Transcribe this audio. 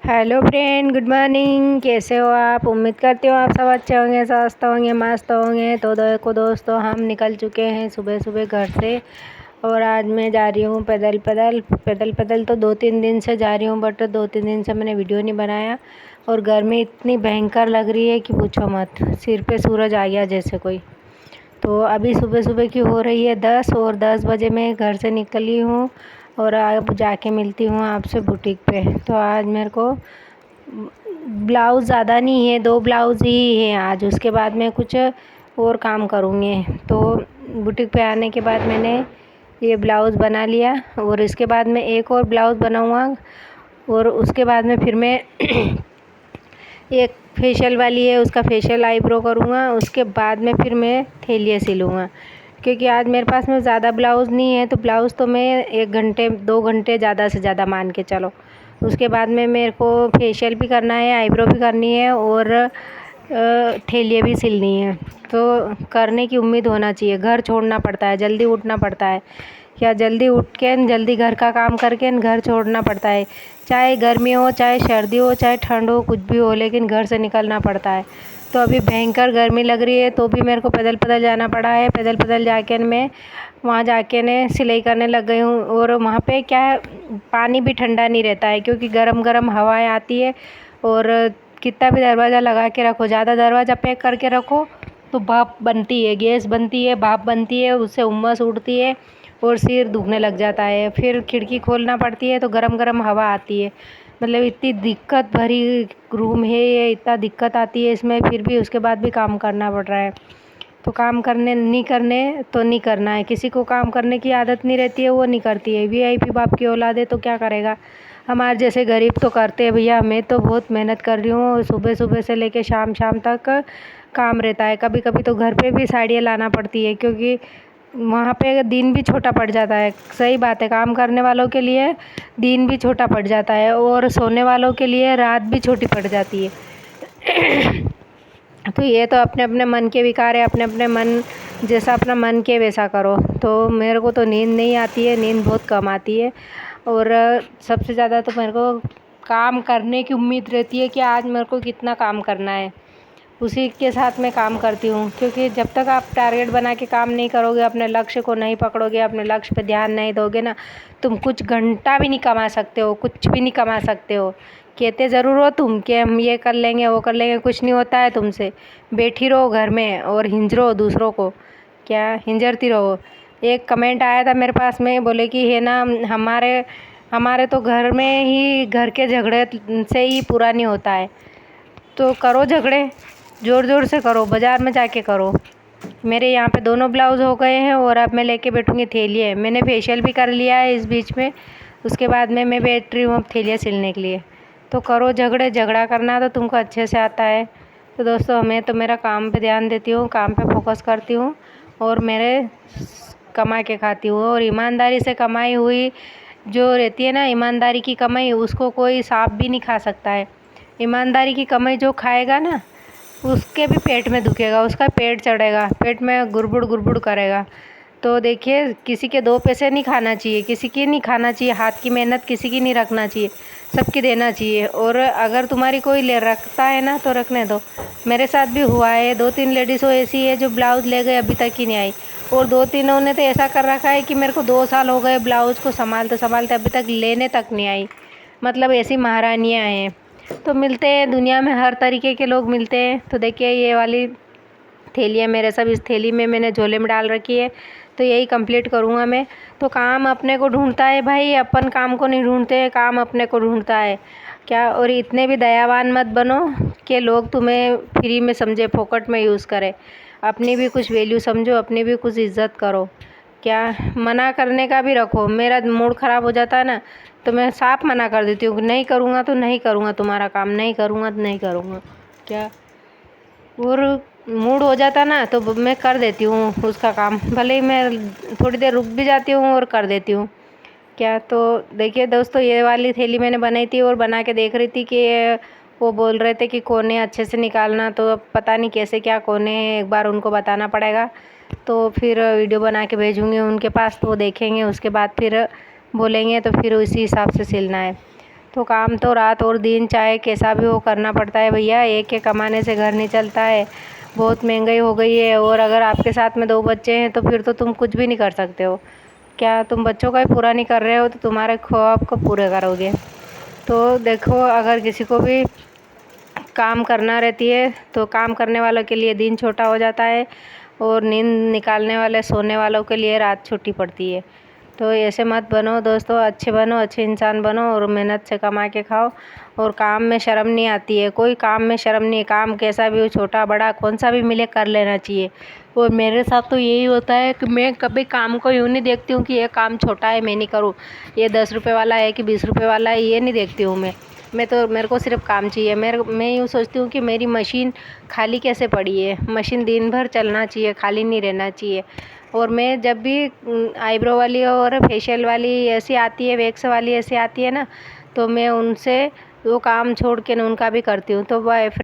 Hello friend, good morning. कैसे हो आप? उम्मीद करती हूँ आप सब अच्छे होंगे, स्वस्थ होंगे, मस्त होंगे। तो दोस्तों हम निकल चुके हैं सुबह सुबह घर से। और आज मैं जा रही हूँ पैदल तो 2-3 दिन से जा रही हूँ, बट 2-3 दिन से मैंने वीडियो नहीं बनाया। और गर्मी इतनी भयंकर लग रही है कि पूछो मत, सिर पे सूरज आ गया जैसे कोई। तो अभी सुबह सुबह की हो रही है 10 और 10 बजे मैं घर से निकली हूँ। और अब जाके मिलती हूँ आपसे बुटीक पे। तो आज मेरे को ब्लाउज़ ज़्यादा नहीं है, 2 ब्लाउज़ ही हैं आज। उसके बाद मैं कुछ और काम करूँगी। तो बुटीक पे आने के बाद मैंने ये ब्लाउज़ बना लिया और इसके बाद मैं एक और ब्लाउज़ बनाऊँगा। और उसके बाद में फिर मैं एक फेशियल वाली है, उसका फेशियल आईब्रो करूँगा। उसके बाद में फिर मैं थेलिया सिलूँगा, क्योंकि आज मेरे पास में ज़्यादा ब्लाउज़ नहीं है। तो ब्लाउज़ तो मैं 1 घंटे 2 घंटे ज़्यादा से ज़्यादा मान के चलो। उसके बाद में मेरे को फेशियल भी करना है, आईब्रो भी करनी है और थेलिया भी सिलनी है। तो करने की उम्मीद होना चाहिए। घर छोड़ना पड़ता है, जल्दी उठना पड़ता है, या जल्दी उठ के जल्दी घर का काम करके घर छोड़ना पड़ता है। चाहे गर्मी हो, चाहे सर्दी हो, चाहे ठंड हो, कुछ भी हो, लेकिन घर से निकलना पड़ता है। तो अभी भयंकर गर्मी लग रही है, तो भी मेरे को पैदल पैदल जाना पड़ा है। पैदल पैदल जाके मैं वहाँ जाके ने सिलाई करने लग गई हूँ। और वहाँ पे क्या है, पानी भी ठंडा नहीं रहता है, क्योंकि गरम गरम हवाएं आती है। और कितना भी दरवाज़ा लगा के रखो, ज़्यादा दरवाज़ा पैक करके रखो तो भाप बनती है, गैस बनती है, भाप बनती है, उससे उम्मस उड़ती है और सिर दुखने लग जाता है। फिर खिड़की खोलना पड़ती है तो गरम गरम हवा आती है। मतलब इतनी दिक्कत भरी रूम है ये, इतना दिक्कत आती है इसमें, फिर भी उसके बाद भी काम करना पड़ रहा है। तो काम करने नहीं करने तो नहीं करना है। किसी को काम करने की आदत नहीं रहती है, वो नहीं करती है। वीआईपी बाप की औलाद है तो क्या करेगा। हमारे जैसे गरीब तो करते हैं भैया। मैं तो बहुत मेहनत कर रही हूँ, सुबह सुबह से लेके शाम शाम तक काम रहता है। कभी कभी तो घर पे भी साड़ियाँ लाना पड़ती है, क्योंकि वहाँ पे दिन भी छोटा पड़ जाता है। सही बात है, काम करने वालों के लिए दिन भी छोटा पड़ जाता है और सोने वालों के लिए रात भी छोटी पड़ जाती है। तो ये तो अपने अपने मन के विकार है, अपने अपने मन जैसा अपना मन के वैसा करो। तो मेरे को तो नींद नहीं आती है, नींद बहुत कम आती है। और सबसे ज़्यादा तो मेरे को काम करने की उम्मीद रहती है कि आज मेरे को कितना काम करना है, उसी के साथ मैं काम करती हूँ। क्योंकि जब तक आप टारगेट बना के काम नहीं करोगे, अपने लक्ष्य को नहीं पकड़ोगे, अपने लक्ष्य पे ध्यान नहीं दोगे ना, तुम कुछ घंटा भी नहीं कमा सकते हो, कुछ भी नहीं कमा सकते हो। कहते ज़रूर हो तुम कि हम ये कर लेंगे, वो कर लेंगे, कुछ नहीं होता है तुमसे। बैठी रहो घर में और हिंजरो दूसरों को, क्या हिंजरती रहो। एक कमेंट आया था मेरे पास में, बोले कि है ना, हमारे हमारे तो घर में ही घर के झगड़े से ही पूरा नहीं होता है। तो करो झगड़े, ज़ोर ज़ोर से करो, बाज़ार में जाके करो। मेरे यहाँ पे दोनों ब्लाउज़ हो गए हैं और अब मैं लेके बैठूँगी थेलिया। मैंने फेशियल भी कर लिया है इस बीच में। उसके बाद में मैं बैठ रही हूँ अब थेलिया सिलने के लिए। तो करो झगड़े, झगड़ा करना तो तुमको अच्छे से आता है। तो दोस्तों, मैं तो मेरा काम पे ध्यान देती हूँ, काम पे फोकस करती हूँ और मेरे कमा के खाती हूँ। और ईमानदारी से कमाई हुई जो रहती है ना, ईमानदारी की कमाई, उसको कोई सांप भी नहीं खा सकता है। ईमानदारी की कमाई जो खाएगा ना, उसके भी पेट में दुखेगा, उसका पेट चढ़ेगा, पेट में गुड़गुड़ गुड़गुड़ करेगा। तो देखिए, किसी के 2 पैसे नहीं खाना चाहिए, किसी की नहीं खाना चाहिए, हाथ की मेहनत किसी की नहीं रखना चाहिए, सबकी देना चाहिए। और अगर तुम्हारी कोई ले रखता है ना तो रखने दो। मेरे साथ भी हुआ है, 2-3 लेडीज़ ऐसी है जो ब्लाउज़ ले गए अभी तक ही नहीं आई। और 2-3 ने तो ऐसा कर रखा है कि मेरे को 2 साल हो गए ब्लाउज़ को संभालते संभालते, अभी तक लेने तक नहीं आई। मतलब ऐसी महारानियाँ हैं। तो मिलते हैं दुनिया में, हर तरीके के लोग मिलते हैं। तो देखिए, ये वाली थैली है मेरे, सब इस थैली में मैंने झोले में डाल रखी है। तो यही कंप्लीट करूँगा मैं। तो काम अपने को ढूंढता है भाई, अपन काम को नहीं ढूंढते, काम अपने को ढूंढता है क्या। और इतने भी दयावान मत बनो कि लोग तुम्हें फ्री में समझे, फोकट में यूज़ करें। अपनी भी कुछ वैल्यू समझो, अपनी भी कुछ इज्जत करो। क्या, मना करने का भी रखो। मेरा मूड ख़राब हो जाता है ना, तो मैं साफ मना कर देती हूँ कि नहीं करूँगा तो नहीं करूँगा, तुम्हारा काम नहीं करूँगा तो नहीं करूँगा क्या। और मूड हो जाता ना तो मैं कर देती हूँ उसका काम, भले ही मैं थोड़ी देर रुक भी जाती हूँ और कर देती हूँ क्या। तो देखिए दोस्तों, ये वाली थैली मैंने बनाई थी और बना के देख रही थी कि वो बोल रहे थे कि कोने अच्छे से निकालना। तो अब पता नहीं कैसे क्या कोने हैं, एक बार उनको बताना पड़ेगा। तो फिर वीडियो बना के भेजूँगी उनके पास, तो वो देखेंगे, उसके बाद फिर बोलेंगे, तो फिर उसी हिसाब से सिलना है। तो काम तो रात और दिन चाहे कैसा भी हो करना पड़ता है भैया। एक के कमाने से घर नहीं चलता है, बहुत महंगाई हो गई है। और अगर आपके साथ में 2 बच्चे हैं तो फिर तो तुम कुछ भी नहीं कर सकते हो। क्या तुम बच्चों का ही पूरा नहीं कर रहे हो तो तुम्हारे ख्वाब को पूरे करोगे? तो देखो, अगर किसी को भी काम करना रहती है तो काम करने वालों के लिए दिन छोटा हो जाता है और नींद निकालने वाले सोने वालों के लिए रात छोटी पड़ती है। तो ऐसे मत बनो दोस्तों, अच्छे बनो, अच्छे इंसान बनो और मेहनत से कमा के खाओ। और काम में शर्म नहीं आती है, कोई काम में शर्म नहीं है। काम कैसा भी हो, छोटा बड़ा कौन सा भी मिले कर लेना चाहिए। और मेरे साथ तो यही होता है कि मैं कभी काम को यूँ नहीं देखती हूँ कि ये काम छोटा है मैं नहीं करूँ, ये 10 रुपये वाला है कि 20 रुपये वाला है, ये नहीं देखती हूँ मैं तो मेरे को सिर्फ काम चाहिए। मैं यूँ सोचती हूँ कि मेरी मशीन खाली कैसे पड़ी है, मशीन दिन भर चलना चाहिए, खाली नहीं रहना चाहिए। और मैं जब भी आईब्रो वाली और फेशियल वाली ऐसी आती है, वैक्स वाली ऐसी आती है ना, तो मैं उनसे वो काम छोड़ के उनका भी करती हूँ। तो बाय।